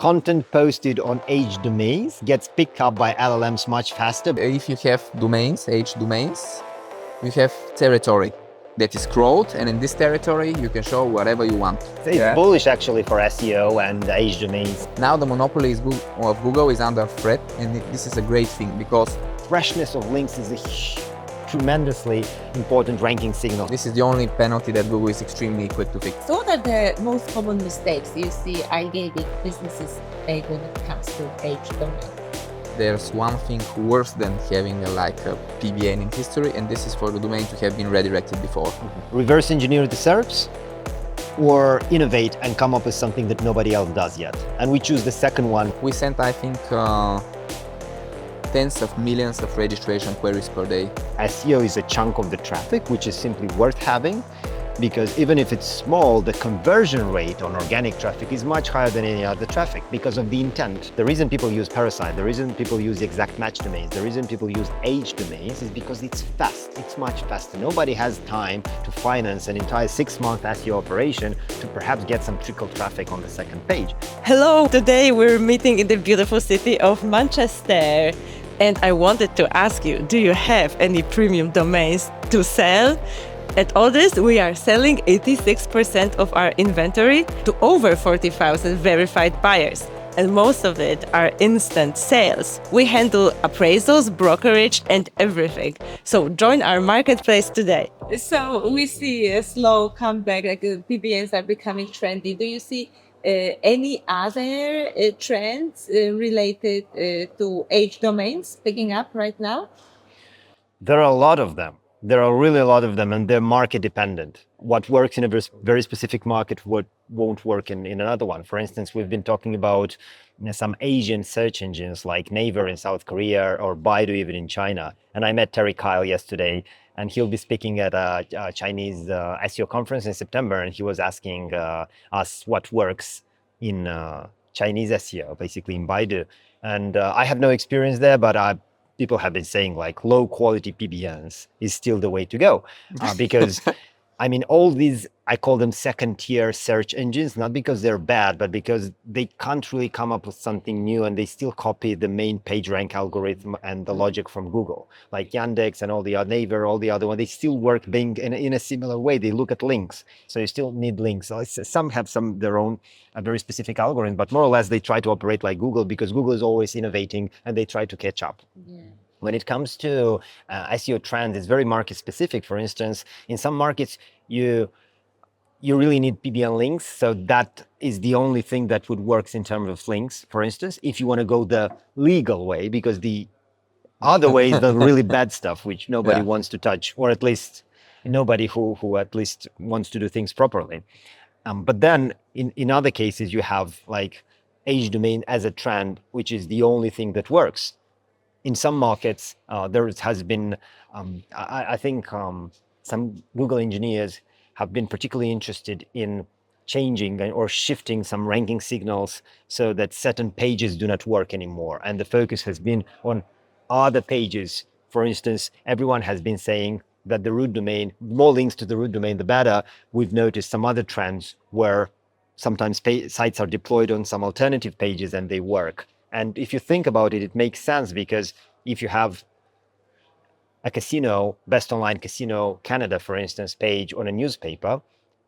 content posted on H domains gets picked up by LLMs much faster. If you have domains, H domains, you have territory that is crawled, and in this territory you can show whatever you want. It's bullish actually for SEO and H domains. Now the monopoly of Google is under threat, and this is a great thing because Freshness of links is a tremendously important ranking signal. this is the only penalty that Google is extremely quick to fix. So what are the most common mistakes you see iGaming businesses make when it comes to H domain? There's one thing worse than having a PBN in history, and this is for the domain to have been redirected before. Reverse engineer the SERPs or innovate and come up with something that nobody else does yet. And we choose the second one. We sent, I think, tens of millions of registration queries per day. SEO is a chunk of the traffic, which is simply worth having, because even if it's small, the conversion rate on organic traffic is much higher than any other traffic because of the intent. The reason people use Parasite, the reason people use exact match domains, the reason people use H domains is because it's fast. It's much faster. Nobody has time to finance an entire 6-month SEO operation to perhaps get some trickle traffic on the second page. Hello, today we're meeting in the beautiful city of Manchester. And I wanted to ask you, do you have any premium domains to sell? At Odys, we are selling 86% of our inventory to over 40,000 verified buyers. And most of it are instant sales. We handle appraisals, brokerage, and everything. So join our marketplace today. So we see a slow comeback, like PBNs are becoming trendy. Do you see any other trends related to H domains picking up right now? There are a lot of them. There are really a lot of them, and they're market dependent. What works in a very specific market won't work in another one. For instance, we've been talking about some Asian search engines like Naver in South Korea or Baidu even in China. And I met Terry Kyle yesterday, and he'll be speaking at a Chinese SEO conference in September. And he was asking us what works in Chinese SEO, basically in Baidu. And I have no experience there, but people have been saying like low quality PBNs is still the way to go because I mean, all these, I call them second tier search engines, not because they're bad, but because they can't really come up with something new and they still copy the main page rank algorithm and the logic from Google, like Yandex and all the other Naver, all the other ones, they still work being in a similar way. They look at links. So you still need links. So some have their own very specific algorithm, but more or less they try to operate like Google because Google is always innovating and they try to catch up. Yeah. When it comes to SEO trends, it's very market specific. For instance, in some markets, you really need PBN links. So that is the only thing that would work in terms of links. For instance, if you want to go the legal way, because the other way is the really bad stuff, which nobody wants to touch, or at least nobody who at least wants to do things properly. But then in other cases, you have like H domain as a trend, which is the only thing that works. In some markets, there has been, I think some Google engineers have been particularly interested in changing or shifting some ranking signals so that certain pages do not work anymore. And the focus has been on other pages. For instance, everyone has been saying that the root domain, more links to the root domain, the better. We've noticed some other trends where sometimes sites are deployed on some alternative pages and they work. And if you think about it, it makes sense because if you have a casino, Best Online Casino Canada, for instance, page on a newspaper,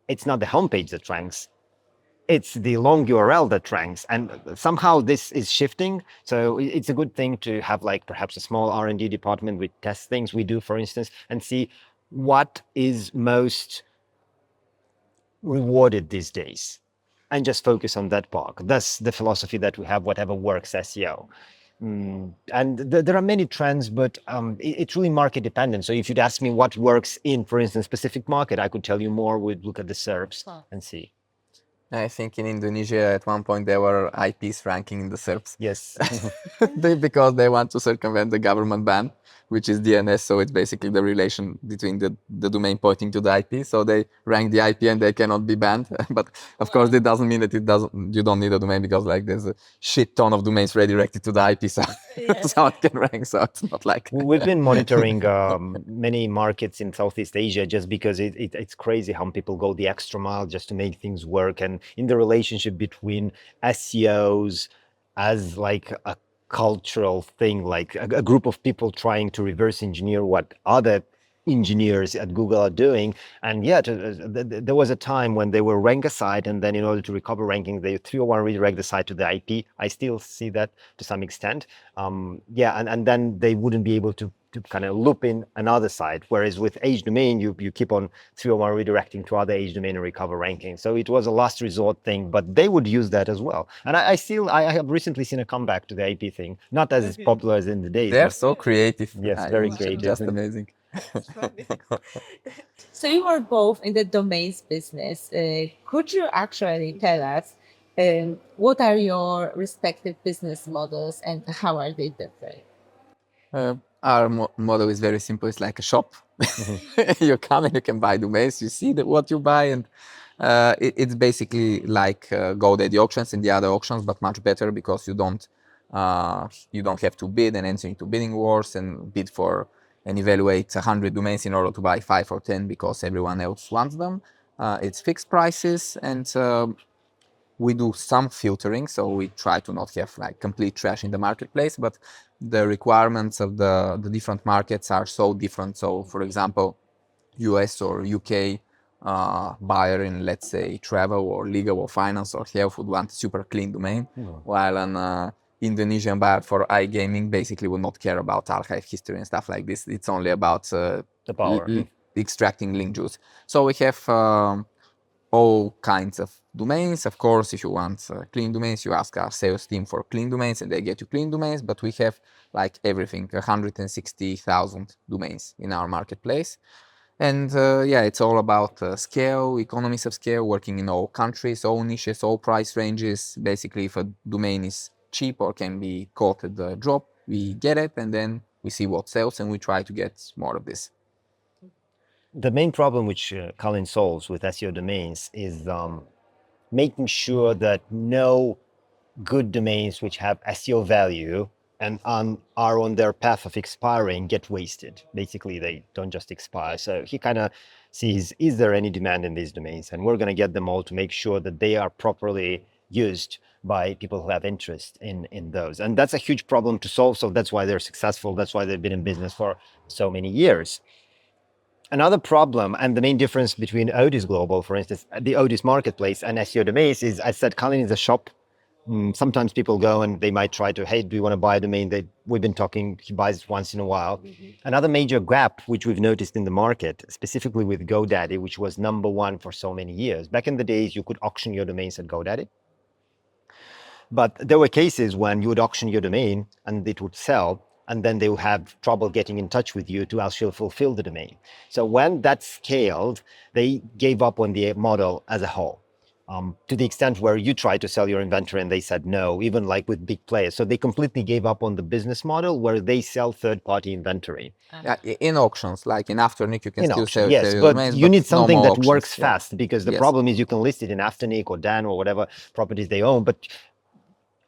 it's not the homepage that ranks. It's the long URL that ranks. And somehow this is shifting. So it's a good thing to have like perhaps a small R&D department with test things we do, for instance, and see what is most rewarded these days. And just focus on that part. That's the philosophy that we have, whatever works SEO. And there are many trends, but it's really market dependent. So if you'd ask me what works in, for instance, specific market, I could tell you more. We'd look at the SERPs and see. I think in Indonesia at one point there were IPs ranking in the SERPs. Yes. Because they want to circumvent the government ban, which is DNS. So it's basically the relation between the domain pointing to the IP. So they rank the IP and they cannot be banned. But of course, it doesn't mean that you don't need a domain because like there's a shit ton of domains redirected to the IP. So someone can rank. So it's not like We've been monitoring many markets in Southeast Asia just because it's crazy how people go the extra mile just to make things work. And in the relationship between SEOs as like a cultural thing, like a group of people trying to reverse engineer what other engineers at Google are doing. And yeah, there was a time when they will rank a site, and then in order to recover rankings, they 301 redirect the site to the IP. I still see that to some extent. And then they wouldn't be able to kind of loop in another site. Whereas with H domain, you keep on 301 redirecting to other H domain and recover rankings. So it was a last resort thing, but they would use that as well. And I have recently seen a comeback to the IP thing, not as popular as in the days. they're but so creative. Yes, very It's creative. just amazing. So you are both in the domains business. Could you actually tell us what are your respective business models and how are they different? Our model is very simple. It's like a shop. You come and you can buy domains. You see what you buy, and it's basically like GoDaddy auctions and the other auctions, but much better because you don't have to bid and enter into bidding wars and bid for and evaluate 100 domains in order to buy 5 or 10 because everyone else wants them. It's fixed prices, and we do some filtering, so we try to not have like complete trash in the marketplace, but the requirements of the different markets are so different. So for example, US or UK buyer in, let's say, travel or legal or finance or health would want a super clean domain, while an Indonesian buyer for iGaming basically would not care about archive history and stuff like this. It's only about the power. Extracting link juice. So we have all kinds of domains. Of course, if you want clean domains, you ask our sales team for clean domains and they get you clean domains, but we have like everything, 160,000 domains in our marketplace. And it's all about scale, economies of scale, working in all countries, all niches, all price ranges. Basically, if a domain is cheap or can be caught at the drop, we get it, and then we see what sells, and we try to get more of this. The main problem which Kalin solves with SEO domains is making sure that no good domains which have SEO value and are on their path of expiring get wasted. Basically, they don't just expire. So he kind of sees, is there any demand in these domains? And we're going to get them all to make sure that they are properly used by people who have interest in those. And that's a huge problem to solve. So that's why they're successful. That's why they've been in business for so many years. Another problem, and the main difference between Odys Global, for instance, the Odys Marketplace and SEO domains is, I said, Kalin is a shop. Sometimes people go and they might try to, hey, do you want to buy a domain? We've been talking, he buys it once in a while. Another major gap, which we've noticed in the market, specifically with GoDaddy, which was number one for so many years. Back in the days, you could auction your domains at GoDaddy. But there were cases when you would auction your domain and it would sell, and then they will have trouble getting in touch with you to actually fulfill the domain. So when that scaled, they gave up on the model as a whole, to the extent where you tried to sell your inventory and they said no, even like with big players. So they completely gave up on the business model where they sell third-party inventory. Yeah, in auctions, like in Afternic, you can still sell yes, your but domains, you need something that auctions, works fast, because the problem is you can list it in Afternic or Dan or whatever properties they own, but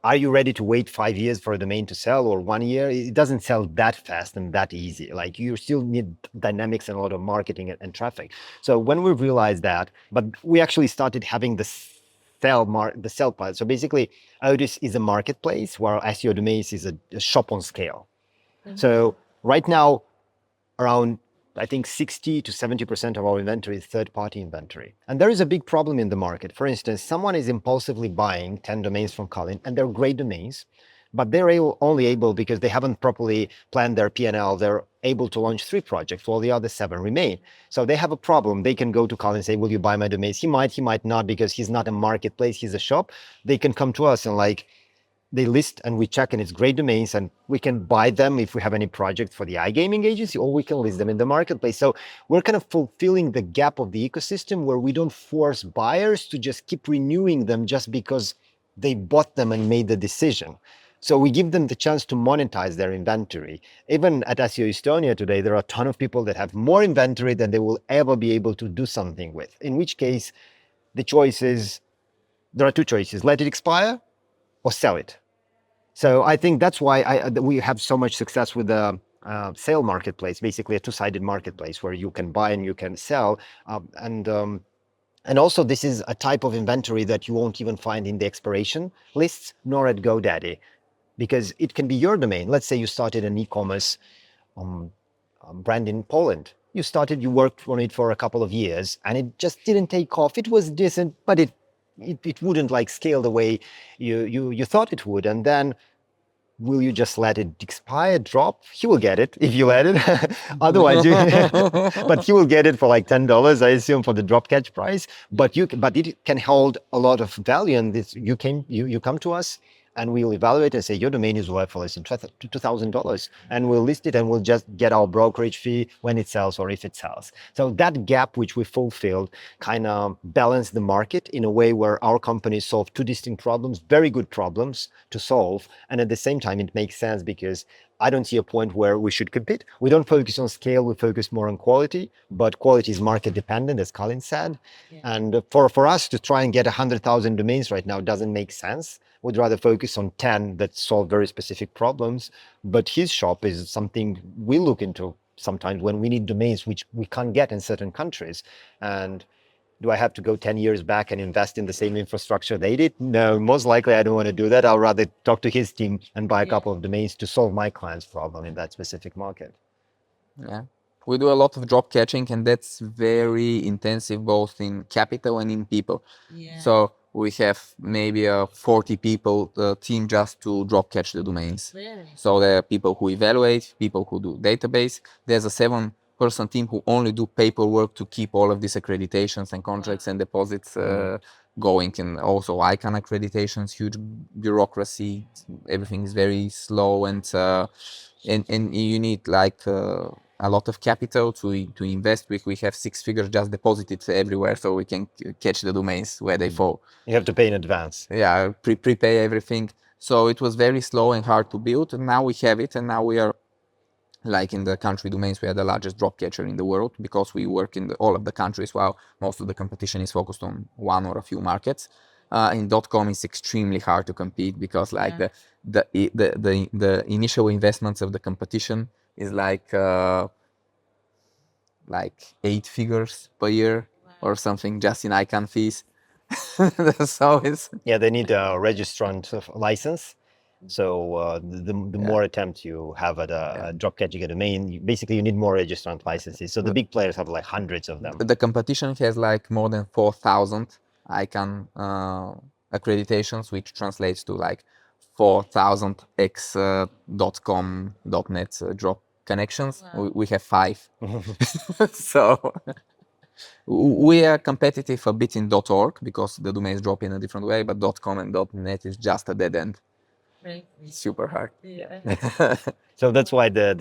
are you ready to wait 5 years for a domain to sell, or 1 year? It doesn't sell that fast and that easy. Like, you still need dynamics and a lot of marketing and traffic. So when we realized that, but we actually started having the sell part. So basically, Odys is a marketplace, where SEO domains is a shop on scale. So right now, around, I think 60 to 70% of our inventory is third-party inventory. And there is a big problem in the market. For instance, someone is impulsively buying 10 domains from Kalin, and they're great domains, but they're only able, because they haven't properly planned their P&L, they're able to launch 3 projects while the other 7 remain. So they have a problem. They can go to Kalin and say, will you buy my domains? He might not, because he's not a marketplace, he's a shop. They can come to us and they list and we check, and it's great domains, and we can buy them if we have any project for the iGaming agency, or we can list them in the marketplace. So we're kind of fulfilling the gap of the ecosystem, where we don't force buyers to just keep renewing them just because they bought them and made the decision. So we give them the chance to monetize their inventory. Even at SEO Estonia today, there are a ton of people that have more inventory than they will ever be able to do something with. In which case, there are 2 choices. Let it expire or sell it. So I think that's why we have so much success with the sale marketplace, basically a two-sided marketplace where you can buy and you can sell. And also this is a type of inventory that you won't even find in the expiration lists nor at GoDaddy, because it can be your domain. Let's say you started an e-commerce brand in Poland. You worked on it for a couple of years and it just didn't take off. It was decent, but it wouldn't like scale the way you thought it would. And then will you just let it expire, drop? He will get it if you let it. Otherwise, but he will get it for like $10, I assume, for the drop catch price. But it can hold a lot of value. And this, you come to us, and we'll evaluate and say your domain is worth, for instance, $2,000, and we'll list it, and we'll just get our brokerage fee when it sells or if it sells. So that gap which we fulfilled kind of balanced the market in a way where our company solved two distinct problems, very good problems to solve, and at the same time it makes sense because I don't see a point where we should compete. We don't focus on scale, we focus more on quality, but quality is market dependent, as Kalin said. Yeah. And for us to try and get 100,000 domains right now doesn't make sense. We'd rather focus on 10 that solve very specific problems. But his shop is something we look into sometimes when we need domains which we can't get in certain countries. And do I have to go 10 years back and invest in the same infrastructure they did? No, most likely I don't want to do that. I'll rather talk to his team and buy a couple of domains to solve my client's problem in that specific market. Yeah. We do a lot of drop catching, and that's very intensive both in capital and in people. Yeah. So we have maybe a 40 people team just to drop catch the domains. Really? So there are people who evaluate, people who do database. There's a 7-person team who only do paperwork to keep all of these accreditations and contracts and deposits going, and also ICANN accreditations, huge bureaucracy. Everything is very slow, and you need like a lot of capital to invest. We have 6 figures just deposited everywhere, so we can catch the domains where they fall. You have to pay in advance. Yeah, prepay everything. So it was very slow and hard to build, and now we have it, and now we are like in the country domains, we are the largest drop catcher in the world because we work in all of the countries while most of the competition is focused on one or a few markets. In .com, it's extremely hard to compete because like the initial investments of the competition is like 8 figures per year or something just in ICANN fees. So it's they need a registrant license. So the more attempts you have at drop catching a domain, basically you need more registrant licenses. So the big players have like hundreds of them. The competition has like more than 4,000 ICANN accreditations, which translates to like 4,000 x .com, .net drop connections. Wow. We have 5. So we are competitive a bit in .org because the domains drop in a different way, but .com and .net is just a dead end. Right. Super hard. Yeah. So that's why the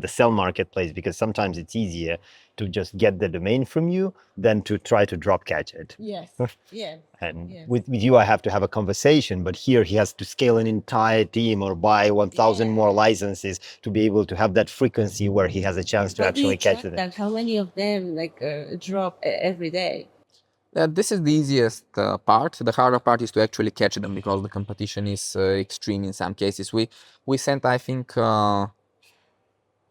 sell marketplace, because sometimes it's easier to just get the domain from you than to try to drop catch it. Yes. Yeah. And with you, I have to have a conversation, but here he has to scale an entire team or buy 1,000 more licenses to be able to have that frequency where he has a chance to actually catch it. How many of them drop every day? This is the easiest part. The harder part is to actually catch them because the competition is extreme in some cases. We sent, I think,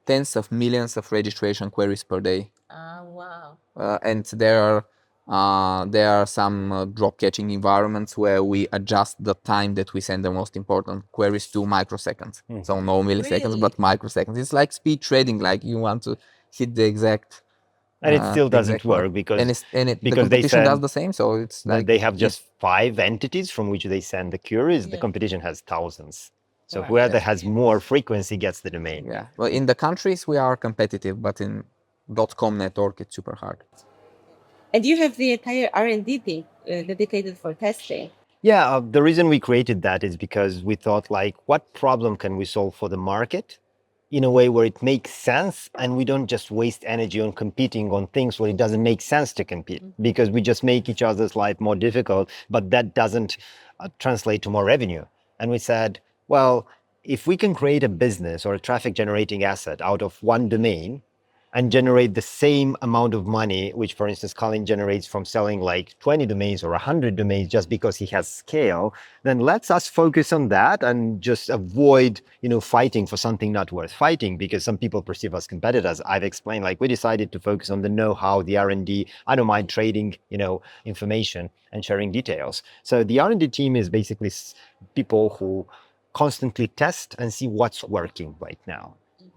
tens of millions of registration queries per day. Wow. And there are some drop catching environments where we adjust the time that we send the most important queries to microseconds. So no milliseconds, but microseconds. It's like speed trading, like you want to hit the exact. And it still doesn't work because the competition does the same. So it's like they have just 5 entities from which they send the queries. The competition has thousands. So whoever has more frequency gets the domain. Yeah. Well, in the countries we are competitive, but in .com network it's super hard. And you have the entire R&D team dedicated for testing. Yeah, the reason we created that is because we thought like, what problem can we solve for the market in a way where it makes sense, and we don't just waste energy on competing on things where it doesn't make sense to compete, because we just make each other's life more difficult, but that doesn't translate to more revenue. And we said, well, if we can create a business or a traffic generating asset out of one domain, and generate the same amount of money, which for instance, Kalin generates from selling like 20 domains or 100 domains just because he has scale, then let's us focus on that and just avoid, fighting for something not worth fighting, because some people perceive us competitors. I've explained, like we decided to focus on the know-how, the R&D. I don't mind trading, information and sharing details. So the R&D team is basically people who constantly test and see what's working right now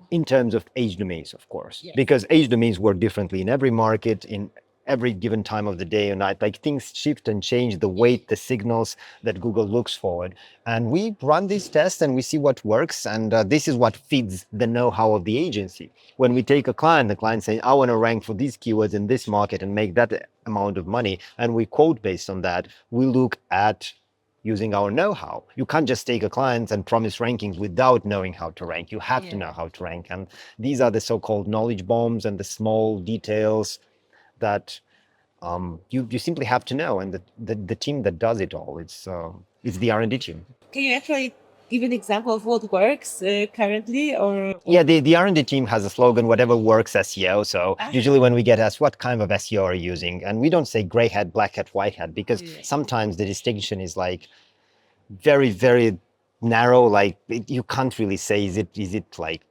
in terms of age domains, of course, Yes. because age domains work differently in every market, in every given time of the day or night. Like things shift and change, the weight, the signals that Google looks forward. And we run these tests and we see what works. And this is what feeds the know-how of the agency. When we take a client, the client saying, I want to rank for these keywords in this market and make that amount of money, and we quote based on that, we look at using our know-how. You can't just take a client and promise rankings without knowing how to rank. You have to know how to rank. And these are the so-called knowledge bombs and the small details that you simply have to know. And the team that does it all, it's the R&D team. Can you actually give an example of what works currently, or? Yeah, the R&D team has a slogan, whatever works SEO. So usually when we get asked, what kind of SEO are you using? And we don't say gray hat, black hat, white hat, because sometimes the distinction is like very, very narrow. Like you can't really say, is it like,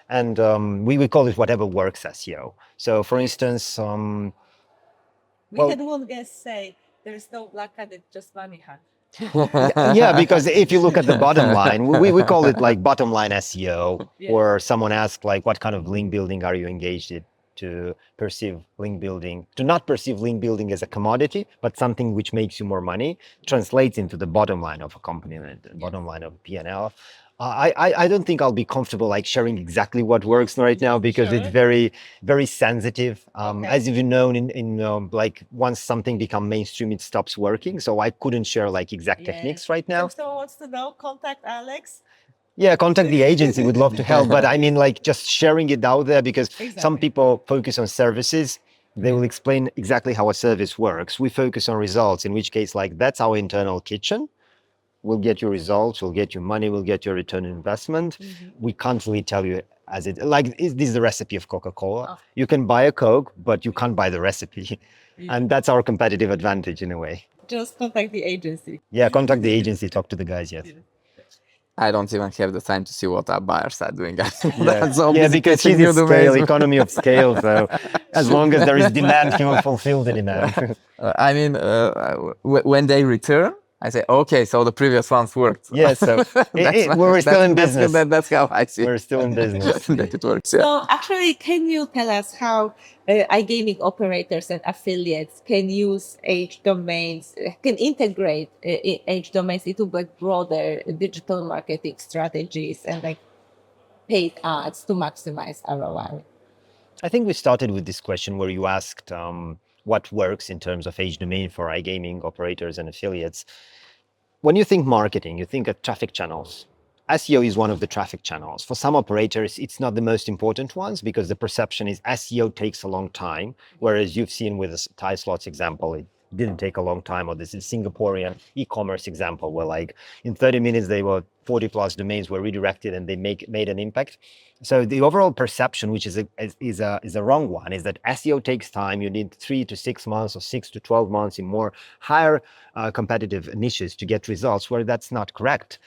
and we call it whatever works SEO. So for instance, We had one guest say, there's no black hat, it's just money hat. yeah, because if you look at the bottom line, we call it like bottom line SEO, or someone asks like, what kind of link building are you engaged in? To not perceive link building as a commodity, but something which makes you more money, translates into the bottom line of a company, the bottom line of P&L. I don't think I'll be comfortable like sharing exactly what works right now, because it's very, very sensitive. As you've known, in like once something becomes mainstream, it stops working. So I couldn't share like exact techniques right now. If someone wants to know, contact Alex. Yeah, contact the agency. We'd love to help. But I mean, like just sharing it out there, because some people focus on services. They will explain exactly how a service works. We focus on results, in which case, like that's our internal kitchen. We'll get your results, we'll get your money, we'll get your return on investment. We can't really tell you as it, like, this is the recipe of Coca-Cola. You can buy a Coke, but you can't buy the recipe. And that's our competitive advantage in a way. Just contact the agency. Yeah, contact the agency, talk to the guys, yes. I don't even have the time to see what our buyers are doing. Yeah, because he's in scale, economy of scale. So as long as there is demand, he will fulfill the demand. I mean, when they return, I say, okay, so the previous ones worked. Yeah, so we're still in business. That's how I see it. We're still in business. That it works. Yeah. So actually, can you tell us how iGaming operators and affiliates can use age domains, can integrate age domains into like broader digital marketing strategies and like paid ads to maximize ROI? I think we started with this question where you asked what works in terms of age domain for iGaming operators and affiliates. When you think marketing, you think of traffic channels. SEO is one of the traffic channels. For some operators, it's not the most important ones, because the perception is SEO takes a long time, whereas you've seen with the Thai slots example, it didn't take a long time. Or this is Singaporean e-commerce example, where like in 30 minutes, they were 40 plus domains were redirected and they made an impact. So the overall perception, which is a wrong one, is that SEO takes time. You need 3 to 6 months or 6 to 12 months in more higher competitive niches to get results, where that's not correct.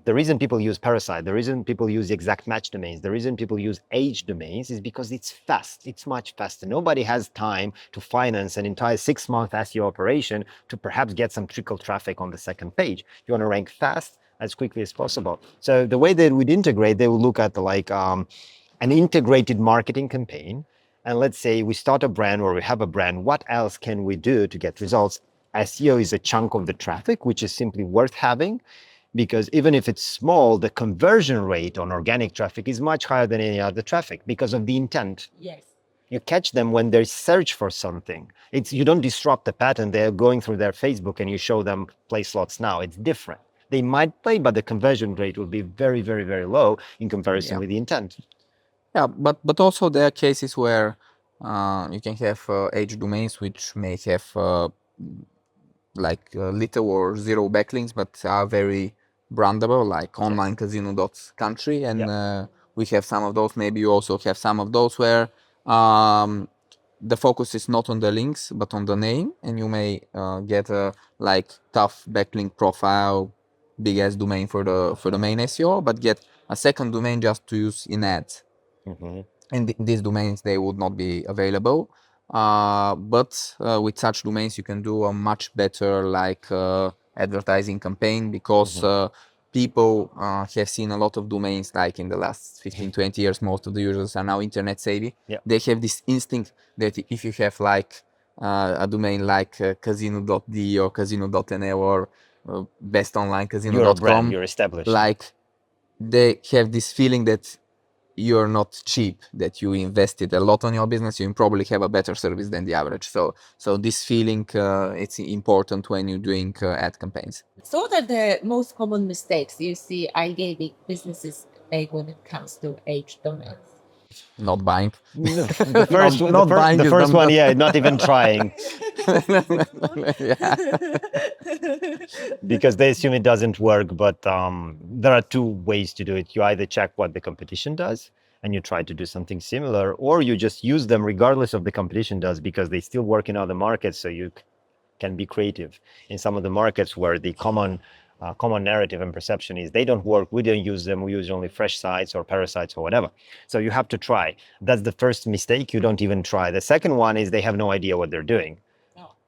The reason people use Parasite, the reason people use exact match domains, the reason people use age domains is because it's fast. It's much faster. Nobody has time to finance an entire 6-month SEO operation to perhaps get some trickle traffic on the second page. You want to rank fast as quickly as possible. So the way they would integrate, they would look at an integrated marketing campaign. And let's say we start a brand, or we have a brand, what else can we do to get results? SEO is a chunk of the traffic, which is simply worth having, because even if it's small, the conversion rate on organic traffic is much higher than any other traffic because of the intent. Yes. You catch them when they search for something. You don't disrupt the pattern. They're going through their Facebook and you show them play slots now. It's different. They might play, but the conversion rate will be very, very, very low in comparison with the intent. Yeah, but also there are cases where you can have age domains which may have little or zero backlinks, but are very brandable, like online casino.country, and we have some of those. Maybe you also have some of those where The focus is not on the links but on the name, and you may get a like tough backlink profile, big ass domain for the main SEO, but get a second domain just to use in ads. And these domains, they would not be available. But with such domains, you can do a much better like advertising campaign, because people have seen a lot of domains like in the last 15, 20 years. Most of the users are now internet savvy. Yeah. They have this instinct that if you have like a domain like casino.de or casino.nl or bestonlinecasino.com, You're a brand, you're established. like they have this feeling that you're not cheap, that you invested a lot on your business, you probably have a better service than the average. So this feeling, it's important when you're doing ad campaigns. So what are the most common mistakes you see iGaming businesses make when it comes to age domains? Not buying. The first, Not buying the is first the- one, yeah, not even trying, Yeah. because they assume it doesn't work. But there are two ways to do it. You either check what the competition does and you try to do something similar, or you just use them regardless of the competition does, because they still work in other markets. So you can be creative in some of the markets where the common narrative and perception is they don't work, we don't use them, we use only fresh sites or parasites or whatever. So you have to try. That's the first mistake. You don't even try. The second one is they have no idea what they're doing.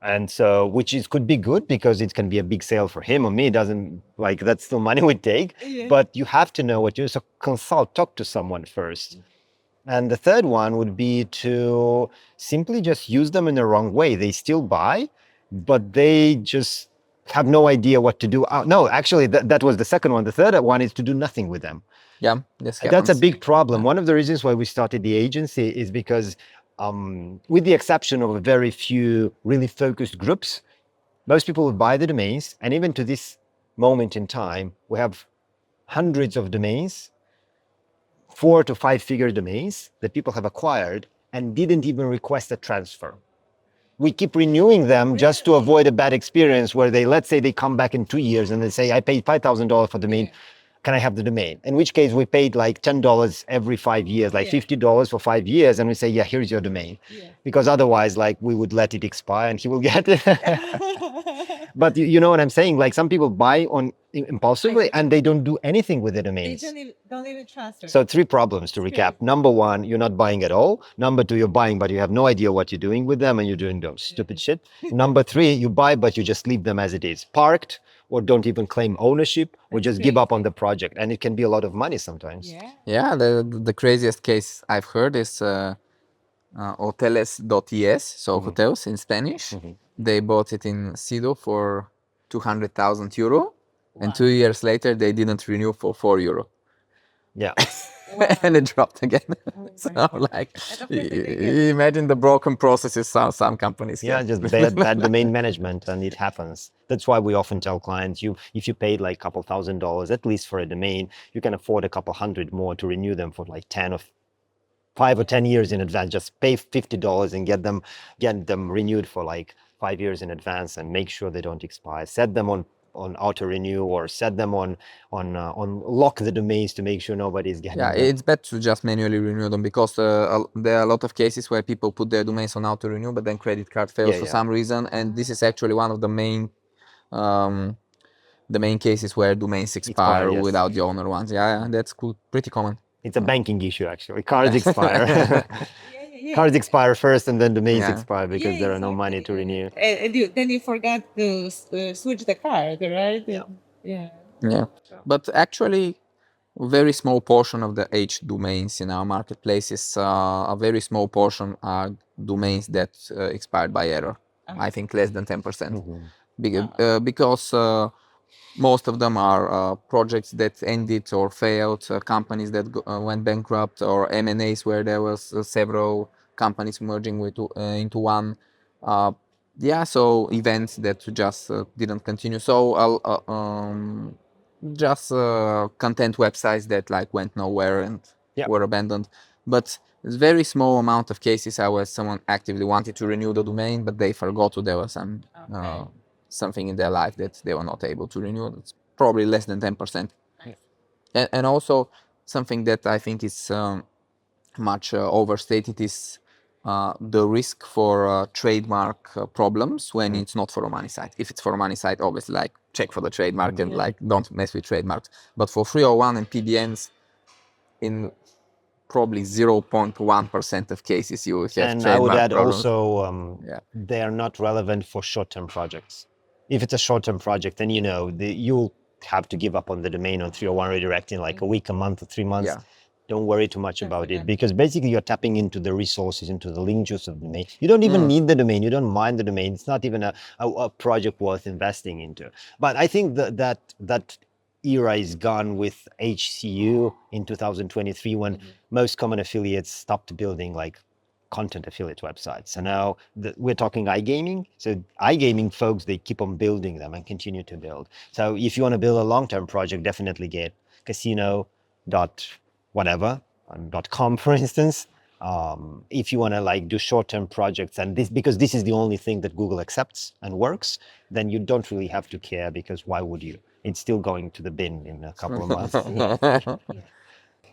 And so, could be good because it can be a big sale for him or me. It doesn't, like, that's still money we take, but you have to know what you, so talk to someone first. And the third one would be to simply just use them in the wrong way. They still buy, but they just have no idea what to do. No, actually, that was the second one. The third one is to do nothing with them. Yeah, this That's a happens. big problem. One of the reasons why we started the agency is because, with the exception of a very few really focused groups, most people would buy the domains. And even to this moment in time, we have hundreds of domains, 4 to 5 figure domains that people have acquired and didn't even request a transfer. We keep renewing them just to avoid a bad experience where let's say they come back in 2 years and they say, I paid $5,000 for the domain. Can I have the domain? In which case we paid like $10 every 5 years, like $50 for 5 years. And we say, yeah, here's your domain. Because otherwise, like, we would let it expire and he will get it. But you know what I'm saying? Like, some people buy on impulsively and they don't do anything with the They domains. don't even transfer. So 3 problems to recap. Number 1, you're not buying at all. Number 2, you're buying, but you have no idea what you're doing with them and you're doing those stupid shit. Number 3, you buy, but you just leave them as it is, parked, or don't even claim ownership, or just give up on the project. And it can be a lot of money sometimes. Yeah, the craziest case I've heard is Hotels.es, so hotels in Spanish. They bought it in Sido for €200,000, and 2 years later they didn't renew for €4. Yeah. And it dropped again. So like, imagine the broken processes some companies Yeah, have. just bad domain management, and it happens. That's why we often tell clients, if you paid like a couple $1,000 at least for a domain, you can afford a couple hundred more to renew them for like 5 or 10 years in advance. Just pay $50 and get them renewed for like 5 years in advance, and make sure they don't expire. Set them on auto renew, or set them on lock the domains to make sure nobody's getting Yeah, them. it's better to just manually renew them, because there are a lot of cases where people put their domains on auto renew, but then credit card fails for some reason, and this is actually one of the main cases where domains expire yes. without the owner ones. Yeah, that's cool, pretty common. It's a banking issue, actually. Cards expire. Cards expire first, and then domains expire because there are no money to renew. And then you forgot to switch the card, right? Yeah. But actually, a very small portion of the H domains in our marketplaces, a very small portion are domains that expired by error. I think less than 10%. Because most of them are projects that ended or failed, companies that went bankrupt, or M&As where there was several companies merging into one. So events that just didn't continue. So just content websites that like went nowhere and were abandoned. But it's very small amount of cases where someone actively wanted to renew the domain, but they forgot there was something in their life that they were not able to renew. It's probably less than 10%. And also something that I think is much overstated is the risk for trademark problems when it's not for a money site. If it's for a money site, obviously, like, check for the trademark and like don't mess with trademarks. But for 301 and PBNs, in probably 0.1% of cases, you will have And I trademark would add problems. also, Yeah. they are not relevant for short-term projects. If it's a short-term project, then you'll have to give up on the domain on 301 redirect in like a week, a month, or 3 months. Yeah. Don't worry too much about it, because basically you're tapping into the resources, into the link juice of the domain. You don't even need the domain. You don't mind the domain. It's not even a project worth investing into. But I think that era is gone with HCU in 2023, when most common affiliates stopped building like content affiliate websites. So now we're talking iGaming. So iGaming folks, they keep on building them and continue to build. So if you want to build a long-term project, definitely get casino dot whatever .com, for instance. If you want to like do short-term projects, and because this is the only thing that Google accepts and works, then you don't really have to care, because why would you? It's still going to the bin in a couple of months.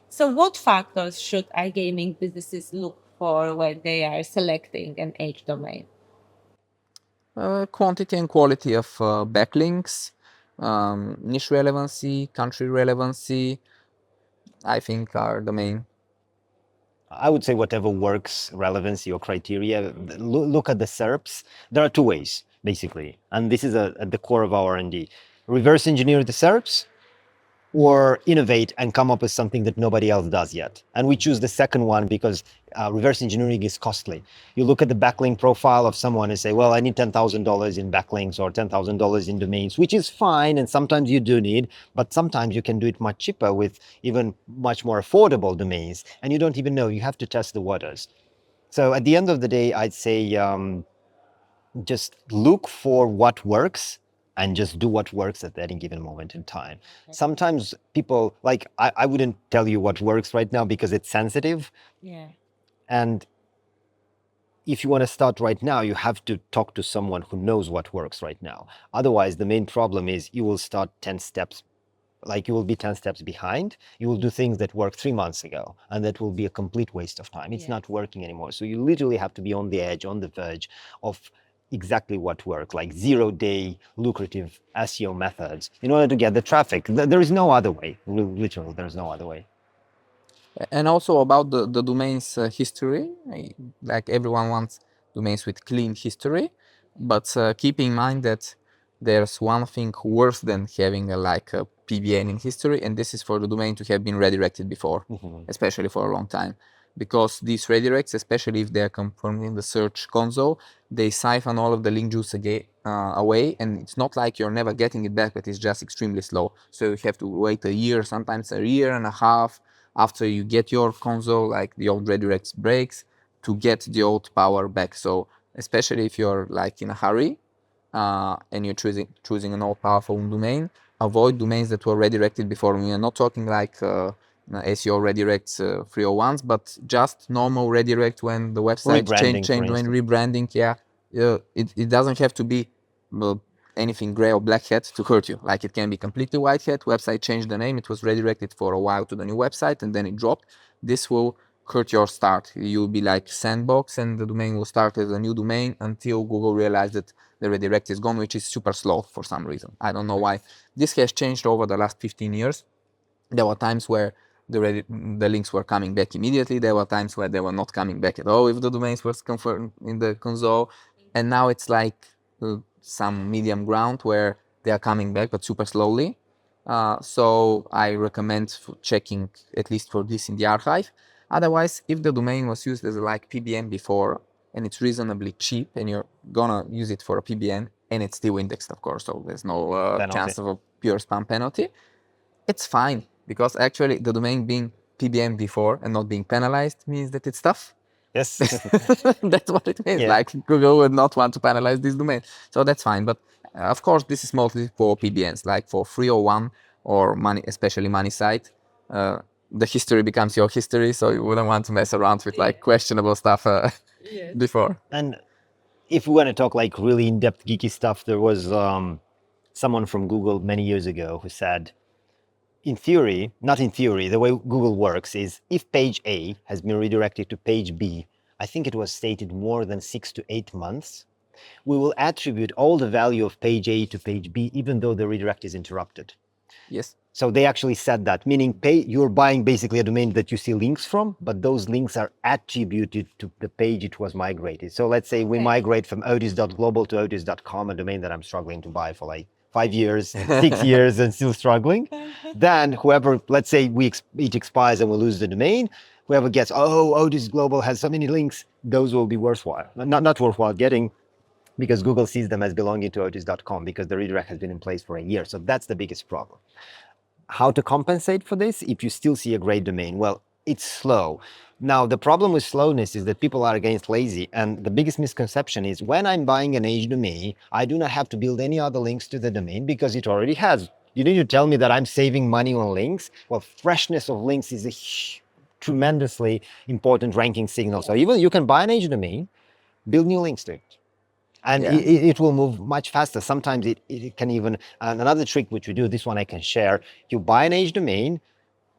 So, what factors should iGaming businesses look for when they are selecting an H domain? Quantity and quality of backlinks, niche relevancy, country relevancy, I think are the main. I would say whatever works, relevancy or criteria. Look at the SERPs. There are two ways, basically, and this is at the core of our R&D. Reverse engineer the SERPs, or innovate and come up with something that nobody else does yet. And we choose the second one because reverse engineering is costly. You look at the backlink profile of someone and say, well, I need $10,000 in backlinks or $10,000 in domains, which is fine. And sometimes you do need, but sometimes you can do it much cheaper with even much more affordable domains. And you don't even know, you have to test the waters. So at the end of the day, I'd say just look for what works and just do what works at any given moment in time. Sometimes people, like, I wouldn't tell you what works right now because it's sensitive. Yeah. And if you want to start right now, you have to talk to someone who knows what works right now. Otherwise, the main problem is you will start 10 steps, like you will be 10 steps behind. You will do things that worked 3 months ago, and that will be a complete waste of time. It's not working anymore. So you literally have to be on the edge, on the verge of exactly what works, like 0-day lucrative SEO methods in order to get the traffic. There is no other way. Literally, there's no other way. And also about the domain's history, like everyone wants domains with clean history, but keep in mind that there's one thing worse than having like a PBN in history, and this is for the domain to have been redirected before, especially for a long time. Because these redirects, especially if they are confirmed in the search console, they siphon all of the link juice away, and it's not like you're never getting it back, but it's just extremely slow. So you have to wait a year, sometimes a year and a half, after you get your console, like the old redirects breaks, to get the old power back. So especially if you're like in a hurry and you're choosing an old powerful domain, avoid domains that were redirected before. We are not talking like SEO redirects 301s, but just normal redirect when the website Rebranding, changed when rebranding. It doesn't have to be anything gray or black hat to hurt you. Like it can be completely white hat, website changed the name, it was redirected for a while to the new website and then it dropped. This will hurt your start. You'll be like sandbox and the domain will start as a new domain until Google realizes that the redirect is gone, which is super slow for some reason. I don't know why. This has changed over the last 15 years. There were times where the links were coming back immediately. There were times where they were not coming back at all if the domains were confirmed in the console. And now it's like some medium ground where they are coming back, but super slowly. So I recommend checking at least for this in the archive. Otherwise, if the domain was used as like PBN before and it's reasonably cheap and you're gonna use it for a PBN and it's still indexed, of course, so there's no chance of a pure spam penalty, it's fine, because actually the domain being PBN before and not being penalized means that it's tough. Yes. That's what it means. Like Google would not want to penalize this domain. So that's fine. But of course, this is mostly for PBNs, like for 301 or money, especially money site. The history becomes your history. So you wouldn't want to mess around with like questionable stuff before. And if we want to talk like really in-depth geeky stuff, there was someone from Google many years ago who said, in theory, not in theory, the way Google works is if page A has been redirected to page B I think it was stated more than 6 to 8 months, we will attribute all the value of page A to page B, even though the redirect is interrupted. Yes. So they actually said that, meaning you're buying basically a domain that you see links from, but those links are attributed to the page it was migrated. So let's say we migrate from Odys.global to Odys.com, a domain that I'm struggling to buy for like 5 years, 6 years, and still struggling. Then whoever, let's say it expires and we lose the domain, whoever gets, Odys Global has so many links, those will be worthwhile. Not worthwhile getting, because Google sees them as belonging to Odys.com because the redirect has been in place for a year. So that's the biggest problem. How to compensate for this if you still see a great domain? Well, it's slow. Now, the problem with slowness is that people are against lazy. And the biggest misconception is when I'm buying an age domain, I do not have to build any other links to the domain because it already has. You need to tell me that I'm saving money on links? Well, freshness of links is a tremendously important ranking signal. So even you can buy an age domain, build new links to it. And it will move much faster. Sometimes it can even, another trick which we do, this one I can share, you buy an age domain,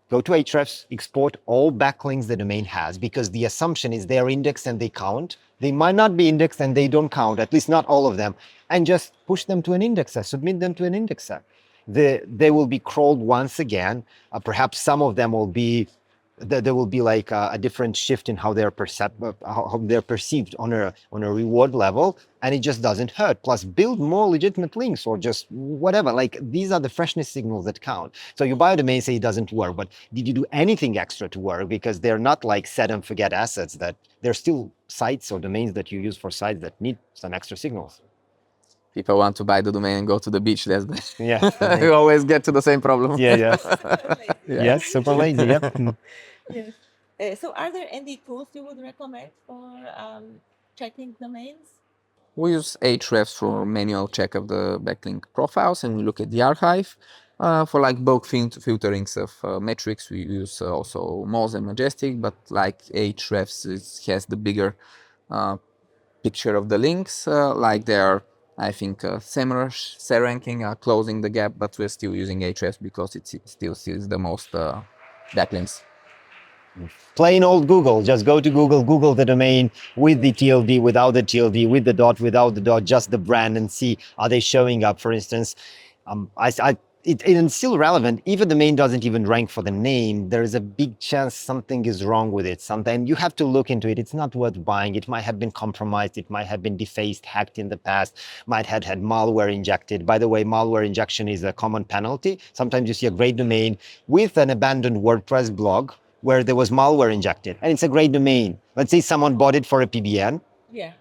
go to Ahrefs, export all backlinks the domain has, because the assumption is they're indexed and they count. They might not be indexed and they don't count, at least not all of them, and just push them to an indexer, submit them to an indexer. They will be crawled once again. Perhaps some of them will be, there will be like a different shift in how they're perceived on a reward level, and it just doesn't hurt. Plus, build more legitimate links or just whatever. Like, these are the freshness signals that count. So you buy a domain, say it doesn't work, but did you do anything extra to work? Because they're not like set and forget assets, that they're still sites or domains that you use for sites that need some extra signals. People want to buy the domain and go to the beach. That's the Yeah. you always get to the same problem. Yeah. Yes, super lazy. Yep. Yes. So are there any tools you would recommend for checking domains? We use Ahrefs for manual check of the backlink profiles, and we look at the archive. For like bulk filterings of metrics, we use also Moz and Majestic, but like Ahrefs has the bigger picture of the links. Like they're, I think, SEMrush, SERanking are closing the gap, but we're still using Ahrefs because it still sees the most backlinks. Plain old Google. Just go to Google the domain with the TLD, without the TLD, with the dot, without the dot, just the brand, and see, are they showing up? For instance, it's still relevant. If a domain doesn't even rank for the name, there is a big chance something is wrong with it. Sometimes you have to look into it. It's not worth buying. It might have been compromised. It might have been defaced, hacked in the past, might have had malware injected. By the way, malware injection is a common penalty. Sometimes you see a great domain with an abandoned WordPress blog where there was malware injected, and it's a great domain. Let's say someone bought it for a PBN. Yeah.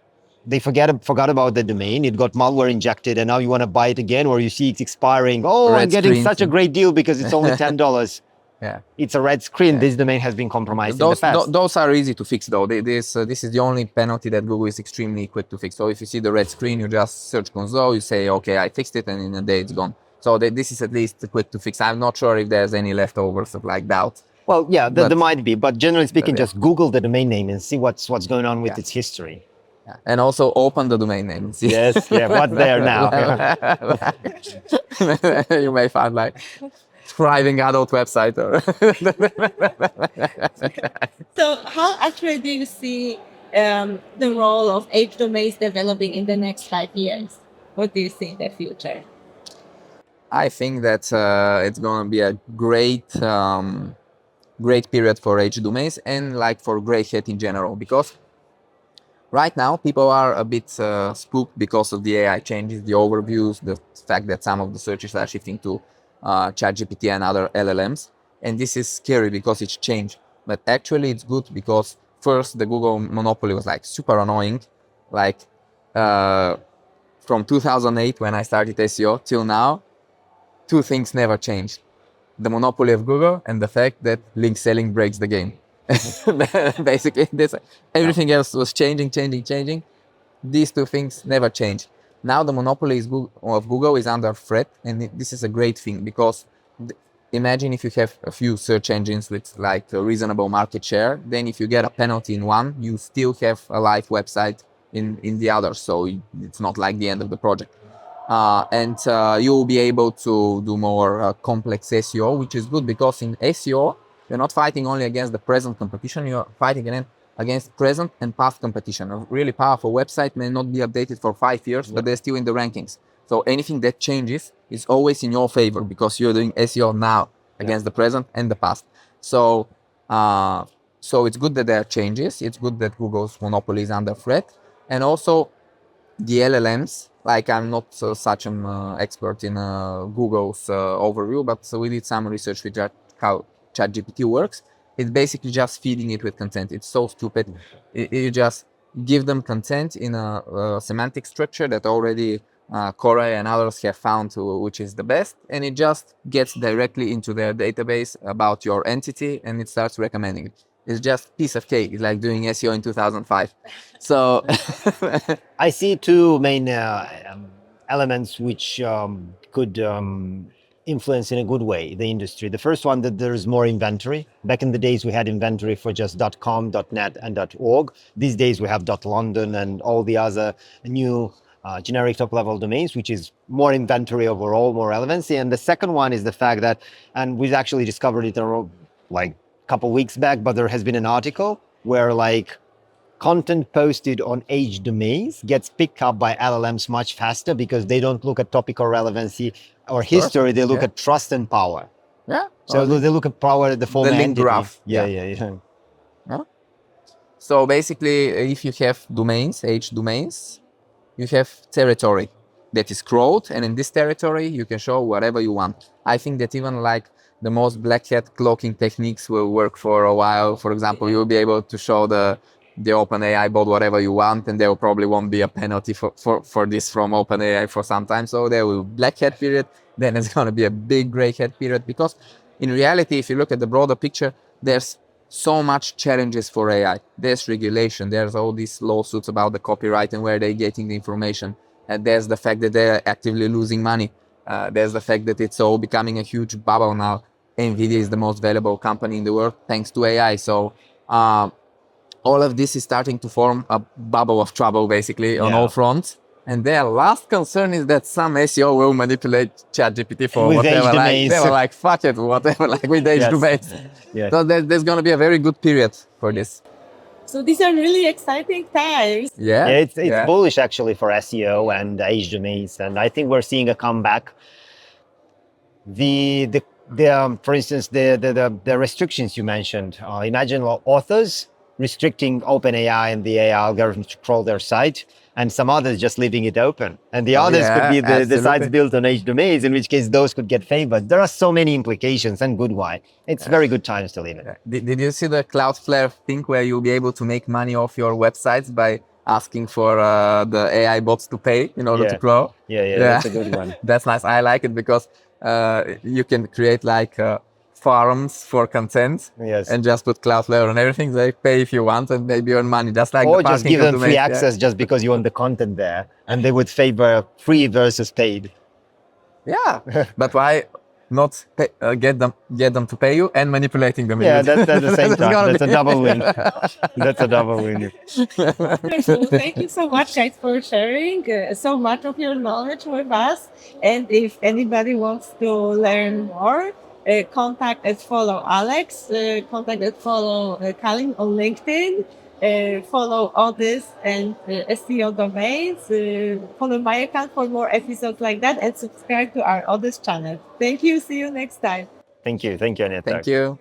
They forgot about the domain. It got malware injected, and now you want to buy it again, or you see it's expiring. I'm getting such a great deal because it's only $10. Yeah, it's a red screen. This domain has been compromised in the past. Those are easy to fix, though. This is the only penalty that Google is extremely quick to fix. So if you see the red screen, you just search console, you say, okay, I fixed it, and in a day it's gone. So this is at least quick to fix. I'm not sure if there's any leftovers of like doubt. Well, yeah, there might be, but generally speaking, just Google the domain name and see what's going on with its history. Yeah. And also open the domain name and see. Yes, what's there now? You may find like thriving adult website. So how actually do you see the role of age domains developing in the next 5 years? What do you see in the future? I think that it's going to be a great period for age domains and like for gray hat in general, because right now people are a bit spooked because of the AI changes, the overviews, the fact that some of the searches are shifting to ChatGPT and other LLMs, and this is scary because it's changed. But actually it's good because first the Google monopoly was like super annoying, like from 2008 when I started SEO till now, two things never changed: the monopoly of Google and the fact that link selling breaks the game. Basically, everything else was changing. These two things never changed. Now the monopoly of Google is under threat, and this is a great thing because imagine if you have a few search engines with like a reasonable market share, then if you get a penalty in one, you still have a live website in the other, so it's not like the end of the project. And you'll be able to do more complex SEO, which is good because in SEO, you're not fighting only against the present competition, you're fighting against present and past competition. A really powerful website may not be updated for 5 years, but they're still in the rankings. So anything that changes is always in your favor because you're doing SEO now against the present and the past. So, so it's good that there are changes. It's good that Google's monopoly is under threat, and also the LLMs. Like I'm not such an expert in Google's overview, but so we did some research with how ChatGPT works. It's basically just feeding it with content. It's so stupid. You just give them content in a semantic structure that already Corey and others have found which is the best, and it just gets directly into their database about your entity, and it starts recommending it. It's just piece of cake. It's like doing SEO in 2005. So I see two main elements which could influence in a good way the industry. The first one, that there's more inventory. Back in the days, we had inventory for just .com, .net, and .org. These days, we have .london and all the other new generic top-level domains, which is more inventory overall, more relevancy. And the second one is the fact that, and we've actually discovered it like a couple weeks back, but there has been an article where like content posted on age domains gets picked up by LLMs much faster because they don't look at topic or relevancy or history. They look at trust and power. Yeah. So they look at power, the former link entity. graph. Yeah. So basically, if you have domains, age domains, you have territory that is crawled, and in this territory, you can show whatever you want. I think that even like the most black hat cloaking techniques will work for a while. For example, you'll be able to show the OpenAI bot whatever you want, and there probably won't be a penalty for this from OpenAI for some time. So there will be black hat period, then it's going to be a big gray hat period, because in reality, if you look at the broader picture, there's so much challenges for AI. There's regulation, there's all these lawsuits about the copyright and where they're getting the information. And there's the fact that they're actively losing money. There's the fact that it's all becoming a huge bubble now. NVIDIA is the most valuable company in the world thanks to AI. So all of this is starting to form a bubble of trouble, basically, on all fronts. And their last concern is that some SEO will manipulate ChatGPT for with whatever. age They were like, fuck it, whatever, like with age domains. So there's going to be a very good period for this. So these are really exciting times. It's bullish actually for SEO and age domains, and I think we're seeing a comeback. For instance, the restrictions you mentioned. Imagine authors restricting OpenAI and the AI algorithms to crawl their site, and some others just leaving it open. And the others could be the sites built on age domains, in which case those could get favored. There are so many implications, and good why. It's very good times to live in. Did you see the Cloudflare thing where you'll be able to make money off your websites by asking for the AI bots to pay in order to crawl? Yeah, that's a good one. That's nice. I like it because you can create like farms for content and just put Cloudflare on everything. They pay if you want and maybe earn money, just like or just give them free access just because you own the content there, and they would favor free versus paid. Yeah, but why not get them to pay you and manipulating them? Yeah, that's at the same time. That's a double win. That's a double win. So thank you so much, guys, for sharing so much of your knowledge with us. And if anybody wants to learn more, contact and follow Alex, contact and follow Kalin on LinkedIn, follow Odys and SEO domains, follow my account for more episodes like that, and subscribe to our Odys channel. Thank you. See you next time. Thank you, Aneta. Thank you.